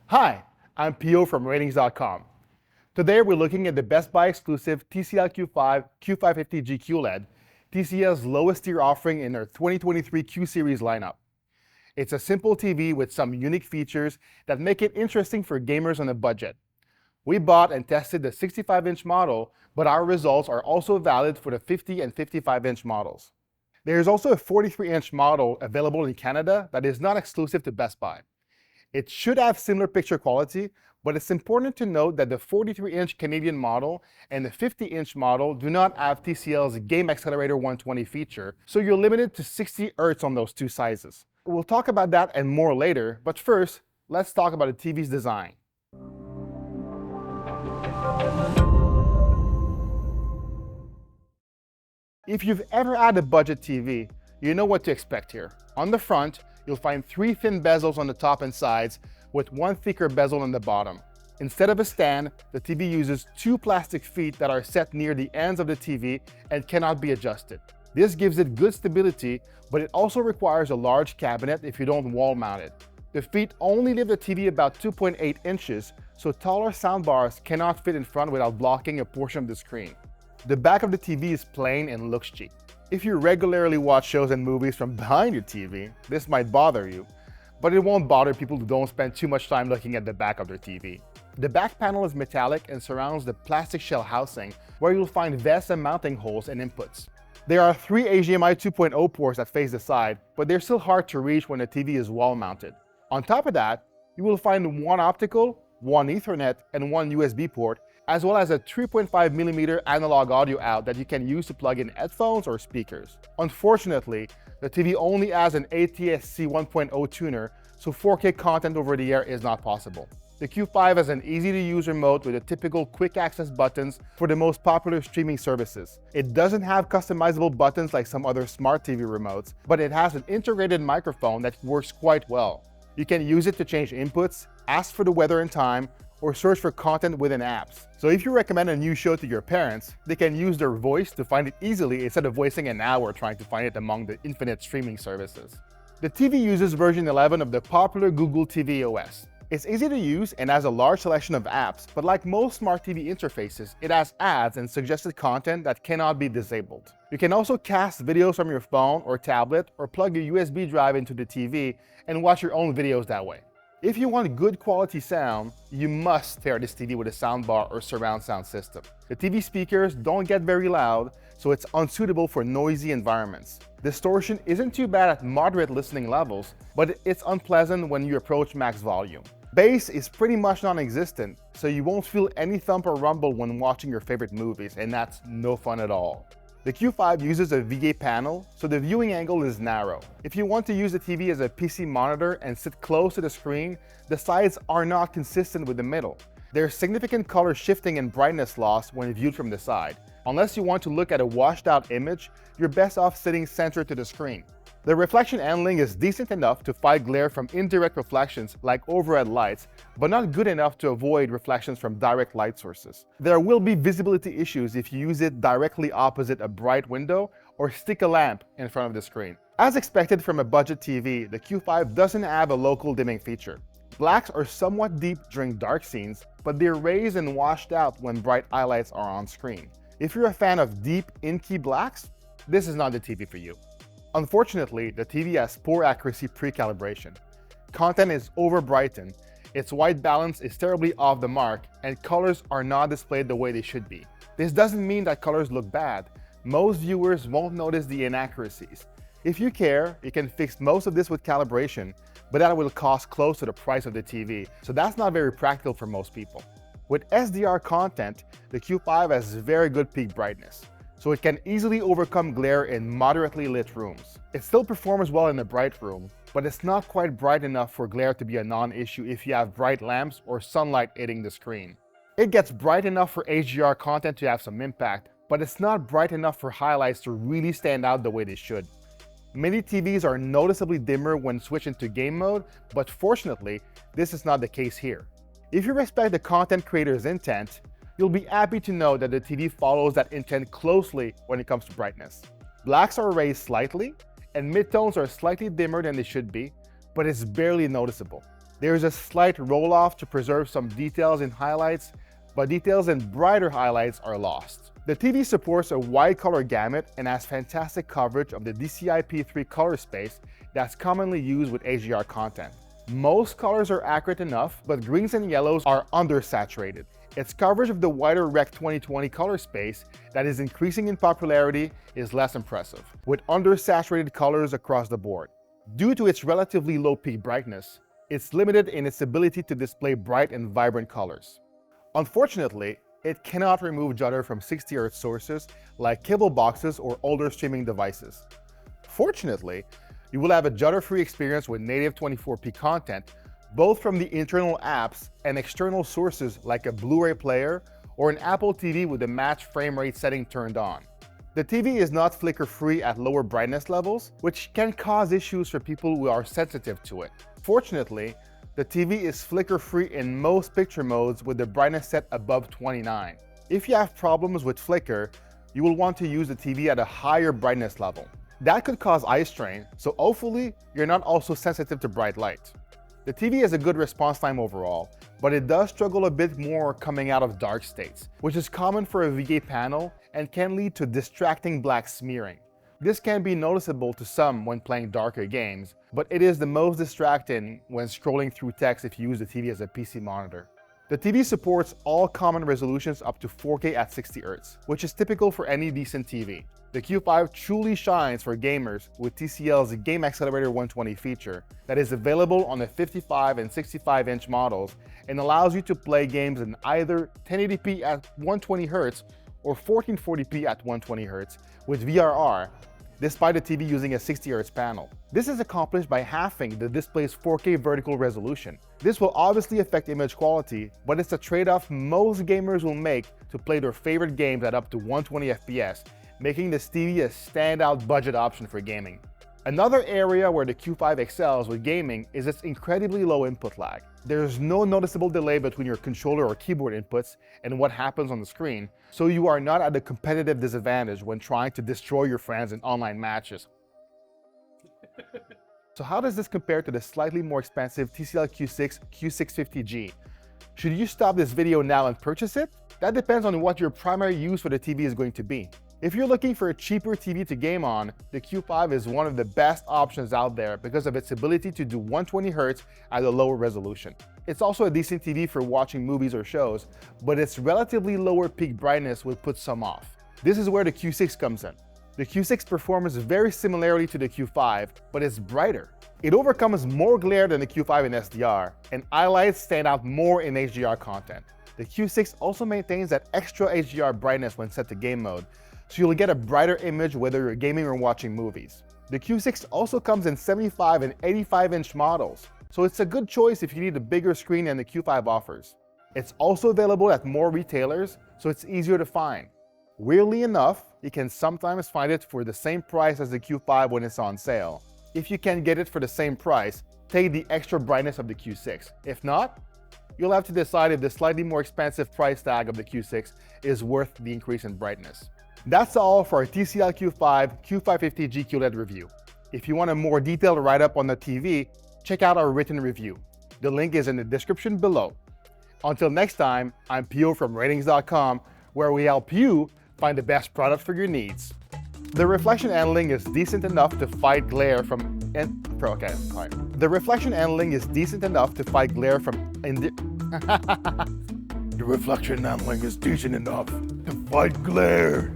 Hi, I'm PO from RTINGS.com. Today we're looking at the Best Buy exclusive TCL Q5 Q550G QLED, TCL's lowest tier offering in their 2023 Q series lineup. It's a simple TV with some unique features that make it interesting for gamers on a budget. We bought and tested the 65-inch model, but our results are also valid for the 50 and 55-inch models. There's also a 43-inch model available in Canada that is not exclusive to Best Buy. It should have similar picture quality, but it's important to note that the 43-inch Canadian model and the 50-inch model do not have TCL's Game Accelerator 120 feature, so you're limited to 60 Hz on those two sizes. We'll talk about that and more later, but first, let's talk about the TV's design. If you've ever had a budget TV, you know what to expect here. On the front, you'll find three thin bezels on the top and sides, with one thicker bezel on the bottom. Instead of a stand, the TV uses two plastic feet that are set near the ends of the TV and cannot be adjusted. This gives it good stability, but it also requires a large cabinet if you don't wall mount it. The feet only lift the TV about 2.8 inches, so taller soundbars cannot fit in front without blocking a portion of the screen. The back of the TV is plain and looks cheap. If you regularly watch shows and movies from behind your TV, this might bother you, but it won't bother people who don't spend too much time looking at the back of their TV. The back panel is metallic and surrounds the plastic shell housing, where you'll find vests and mounting holes and inputs. There are three HDMI 2.0 ports that face the side, but they're still hard to reach when the TV is wall mounted. On top of that, you will find one optical, one Ethernet, and one USB port, as well as a 3.5mm analog audio out that you can use to plug in headphones or speakers. Unfortunately, the TV only has an ATSC 1.0 tuner, so 4K content over the air is not possible. The Q5 has an easy-to-use remote with the typical quick access buttons for the most popular streaming services. It doesn't have customizable buttons like some other smart TV remotes, but it has an integrated microphone that works quite well. You can use it to change inputs, ask for the weather and time, or search for content within apps. So if you recommend a new show to your parents, they can use their voice to find it easily instead of wasting an hour trying to find it among the infinite streaming services. The TV uses version 11 of the popular Google TV OS. It's easy to use and has a large selection of apps, but like most smart TV interfaces, it has ads and suggested content that cannot be disabled. You can also cast videos from your phone or tablet or plug a USB drive into the TV and watch your own videos that way. If you want good quality sound, you must pair this TV with a soundbar or surround sound system. The TV speakers don't get very loud, so it's unsuitable for noisy environments. Distortion isn't too bad at moderate listening levels, but it's unpleasant when you approach max volume. Bass is pretty much non-existent, so you won't feel any thump or rumble when watching your favorite movies, and that's no fun at all. The Q5 uses a VGA panel, so the viewing angle is narrow. If you want to use the TV as a PC monitor and sit close to the screen, the sides are not consistent with the middle. There's significant color shifting and brightness loss when viewed from the side. Unless you want to look at a washed out image, you're best off sitting center to the screen. The reflection handling is decent enough to fight glare from indirect reflections like overhead lights, but not good enough to avoid reflections from direct light sources. There will be visibility issues if you use it directly opposite a bright window or stick a lamp in front of the screen. As expected from a budget TV, the Q5 doesn't have a local dimming feature. Blacks are somewhat deep during dark scenes, but they're raised and washed out when bright highlights are on screen. If you're a fan of deep, in-key blacks, this is not the TV for you. Unfortunately, the TV has poor accuracy pre-calibration. Content is over-brightened, its white balance is terribly off the mark, and colors are not displayed the way they should be. This doesn't mean that colors look bad. Most viewers won't notice the inaccuracies. If you care, you can fix most of this with calibration, but that will cost close to the price of the TV, so that's not very practical for most people. With SDR content, the Q5 has very good peak brightness, so it can easily overcome glare in moderately lit rooms. It still performs well in a bright room, but it's not quite bright enough for glare to be a non-issue if you have bright lamps or sunlight hitting the screen. It gets bright enough for HDR content to have some impact, but it's not bright enough for highlights to really stand out the way they should. Many TVs are noticeably dimmer when switched into game mode, but fortunately, this is not the case here. If you respect the content creator's intent, you'll be happy to know that the TV follows that intent closely when it comes to brightness. Blacks are raised slightly, and midtones are slightly dimmer than they should be, but it's barely noticeable. There is a slight roll-off to preserve some details in highlights, but details in brighter highlights are lost. The TV supports a wide color gamut and has fantastic coverage of the DCI-P3 color space that's commonly used with HDR content. Most colors are accurate enough, but greens and yellows are undersaturated. Its coverage of the wider Rec 2020 color space that is increasing in popularity is less impressive, with undersaturated colors across the board. Due to its relatively low peak brightness, it's limited in its ability to display bright and vibrant colors. Unfortunately, it cannot remove Judder from 60Hz sources like cable boxes or older streaming devices. Fortunately, you will have a Judder-free experience with native 24p content, both from the internal apps and external sources like a Blu-ray player or an Apple TV with the match frame rate setting turned on. The TV is not flicker-free at lower brightness levels, which can cause issues for people who are sensitive to it. Fortunately, the TV is flicker-free in most picture modes with the brightness set above 29. If you have problems with flicker, you will want to use the TV at a higher brightness level. That could cause eye strain, so hopefully you're not also sensitive to bright light. The TV has a good response time overall, but it does struggle a bit more coming out of dark states, which is common for a VGA panel and can lead to distracting black smearing. This can be noticeable to some when playing darker games, but it is the most distracting when scrolling through text if you use the TV as a PC monitor. The TV supports all common resolutions up to 4K at 60Hz, which is typical for any decent TV. The Q5 truly shines for gamers with TCL's Game Accelerator 120 feature that is available on the 55 and 65-inch models and allows you to play games in either 1080p at 120Hz or 1440p at 120Hz with VRR, despite the TV using a 60Hz panel. This is accomplished by halving the display's 4K vertical resolution. This will obviously affect image quality, but it's a trade-off most gamers will make to play their favorite games at up to 120 FPS, making this TV a standout budget option for gaming. Another area where the Q5 excels with gaming is its incredibly low input lag. There's no noticeable delay between your controller or keyboard inputs and what happens on the screen, so you are not at a competitive disadvantage when trying to destroy your friends in online matches. So how does this compare to the slightly more expensive TCL Q6 Q650G? Should you stop this video now and purchase it? That depends on what your primary use for the TV is going to be. If you're looking for a cheaper TV to game on, the Q5 is one of the best options out there because of its ability to do 120Hz at a lower resolution. It's also a decent TV for watching movies or shows, but its relatively lower peak brightness will put some off. This is where the Q6 comes in. The Q6 performs very similarly to the Q5, but it's brighter. It overcomes more glare than the Q5 in SDR, and highlights stand out more in HDR content. The Q6 also maintains that extra HDR brightness when set to game mode, so you'll get a brighter image whether you're gaming or watching movies. The Q6 also comes in 75 and 85-inch models, so it's a good choice if you need a bigger screen than the Q5 offers. It's also available at more retailers, so it's easier to find. Weirdly enough, you can sometimes find it for the same price as the Q5 when it's on sale. If you can get it for the same price, take the extra brightness of the Q6. If not, you'll have to decide if the slightly more expensive price tag of the Q6 is worth the increase in brightness. That's all for our TCL Q5 Q550G QLED review. If you want a more detailed write-up on the TV, check out our written review. The link is in the description below. Until next time, I'm Pio from RTINGS.com, where we help you find the best product for your needs. The reflection handling is decent enough to fight glare from The reflection handling is decent enough to fight glare from The reflection handling is decent enough to fight glare.